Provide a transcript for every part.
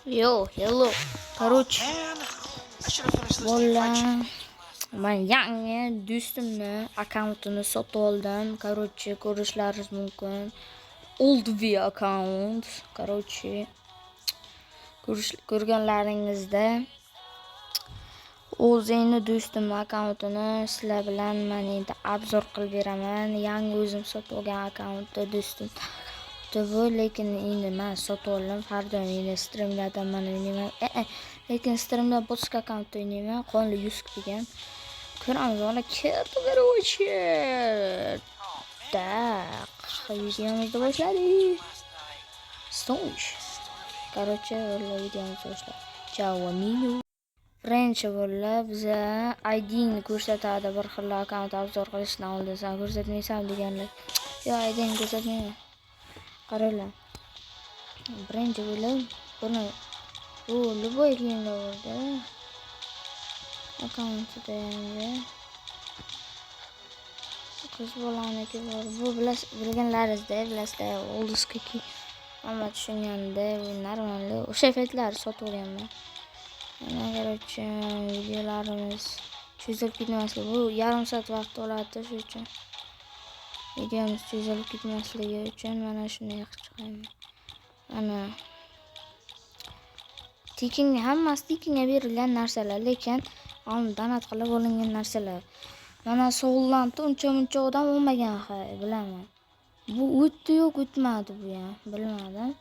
Yo, hello. Короче, Man, I should have finished listening to valla French. ben yangi do'stimni akkauntini sotib oldim. Короче, ko'rishlaringiz mumkin. Old V account. Короче, ko'rganlaringizda o'zingni do'stim akkauntini sizlar bilan men endi obzor qilib beraman. Yangi o'zim sotib olgan akkauntda do'stim bu, lekin endi men sotib oldim. Har doim endi streamlarda men o'ynayman. Lekin streamda boshqa akkauntda o'ynayman. Qonli 100 degan. Ko'ramiz mana ketdi, короче. Так, videomizni boshladik. Stoish. Короче, videomizni boshladik. Ciao amigo. Birinchi bo'lib biza ID'ni ko'rsatadi, bir xil akkaunt obzor qilishdan oldin sen ko'rsatmaysan deganlar. Yo, ID'ni ko'rsatmayman. Qaranglar. Birinchi bo'lib buni любой kiyimda bo'ldi. Akkauntida endi qiz bolaniki bor. Bu bilasizda, oldisiki hamma tushunganda bu normal. O'sha efektlarni sotib olganman. Mana короче, videolarimiz cho'zilib ketmasligi, bu yarim soat vaqt oladi, shuning uchun videomiz cho'zilib ketmasligi uchun mana shunday qilib chiqaman. Mana tekinga, hammasi tekinga berilgan narsalar, lekin donat qilib olingan narsalar. Mana Soullandda uncha odam olmagan, bilaman. Bu o'tdi-yu, o'tmadi bu ham, bilmadim.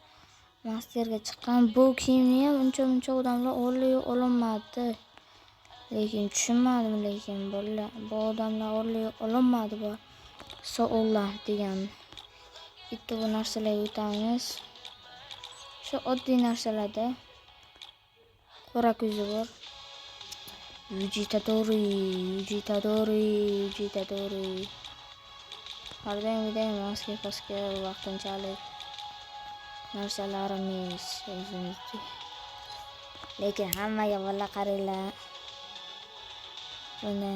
Masterga chiqqan bu kiyimni ham uncha odamlar ololmadi. Lekin tushunmadim, lekin bu odamlar ololmadi bu Soulland degan. Bitta bu narsalarga o'tamiz. Shu oddiy narsalarda qora ko'zi bor. Vegetatori. Harbiden maske vaqtinchalik narsalarimiz o'zimizga. Lekin hammaga valla qaranglar. Buni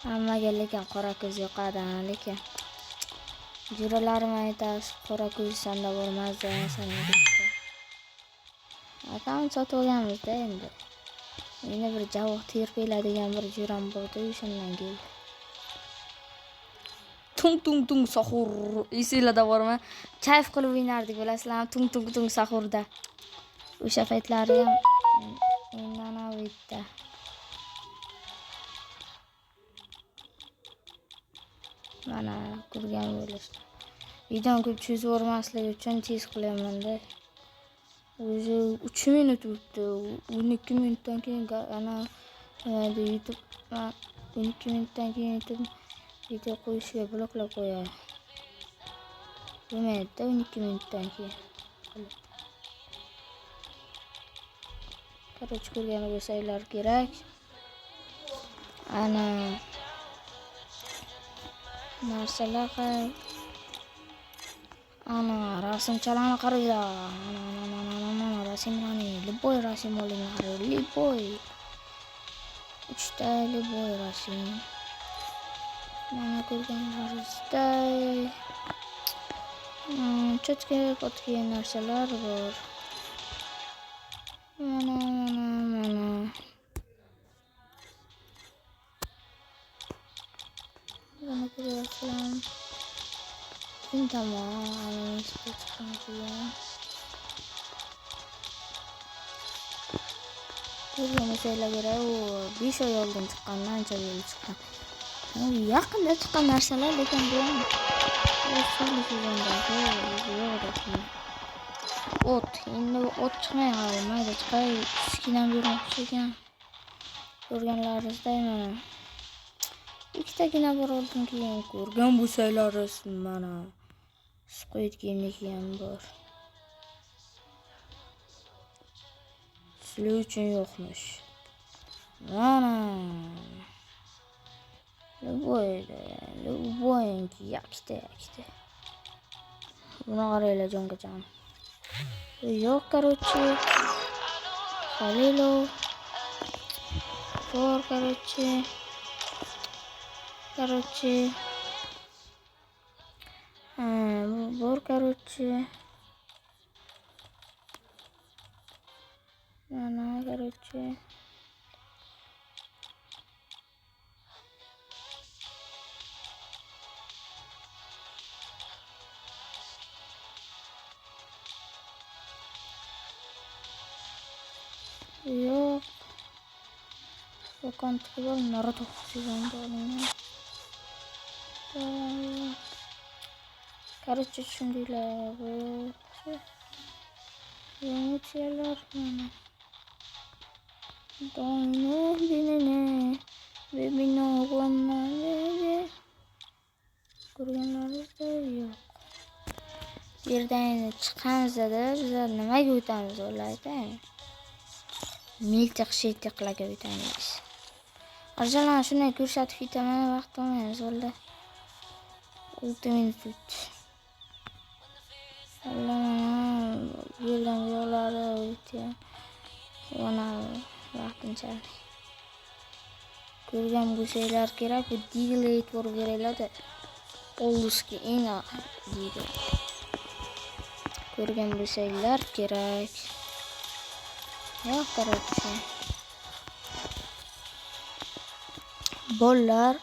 hammaga lekin qora ko'z yoqadi, lekin juralarim aytasiz, qora ko'zsanda bo'lmazdi sanadi. Akkaunt sotib olganmiz-da endi. Meni bir javob terpeladigan bir juram bordi, o'shandan keyin. Tung sahur. Esinglarda bormi? Kayf qilib o'ynardik, bilasizlarmi? Tung sahurda. O'sha paytlari ham mendan avvalda. Mana ko'rgan bo'lasiz. Videoni ko'p cho'zib o'rmasligi uchun tez qilyapman-da. O'zi 3 minut o'tdi. 12 minutdan keyin ana YouTube 12 minutdan keyin YouTube video qo'yishga bloklab qo'yadi. Bo'lmaydi 12 minutdan keyin. Короче, ko'rgan bo'lsanglar kerak. Ana narsalar ana rasmchalarni qaranglar. Ana rasmlarni, любой rasm olinglar, любой. 3 ta любой rasm. Mana ko'rganlaringizday cho'tka qotgan narsalar bor. Mana. Buni ko'ryapsizlar. Tamam, ko'rganingizlar kerak, u 5 oy oldin chiqqandan ancha bo'lib chiqqan. Yaqinda chiqqan narsalar, lekin bu ot, endi ot chiqmay qolmaydi, chiqay kichkina bermoqchi ekan. Ko'rganlaringizday mana ikkitagina bor oldin keyin ko'rgan bo'lsanglaringiz mana Squid Game'niki ham bor. Sizlar uchun yo'qmish. Mana любойники yakta. Buni qaranglar jongajon. Yo'q, короче. Halilo. Bor, короче. Короче. Bu bor, короче. Mana, короче. Yok. Bukan tuh Naruto sih ini. Короче, şundiler. Yeni şeyler mana. Doyne binene. Ve bina olanlar. Ko'rganlar yo'q. Yerdan chiqamizda bizlar nimaga o'tamiz o'ylaydi? Miltiq-shiltiqlarga o'tamiz. Arjalan shuni ko'rsatib ketaman, vaqt olmaymiz o'yla. 6 minut o'tdi. Yerdan yo'llari o'tdi. Ona vaqtinchalik. Ko'rgan bo'lsanglar kerak, bu delete bo'lib beriladi. Olduski eng deydi. Ko'rgan bo'lsanglar kerak. Yo'q, короче. Bolalar,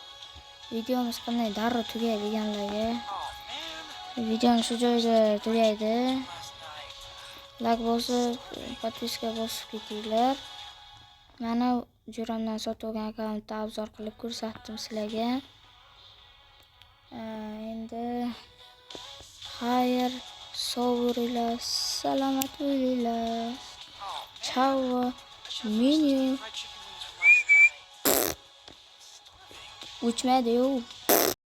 videomiz qanday darrov tugaydi deganlarga. Videomiz shu joyda tugaydi. Like bosib, podpiska bosib ketinglar. Mana Jo'ramdan sotib olgan akkauntni obzor qilib ko'rsatdim sizlarga. Endi xayr, sog' bo'linglar, salomat bo'linglar. Ciao, menu. Fried chicken wings from last night. O'chmaydi-yu.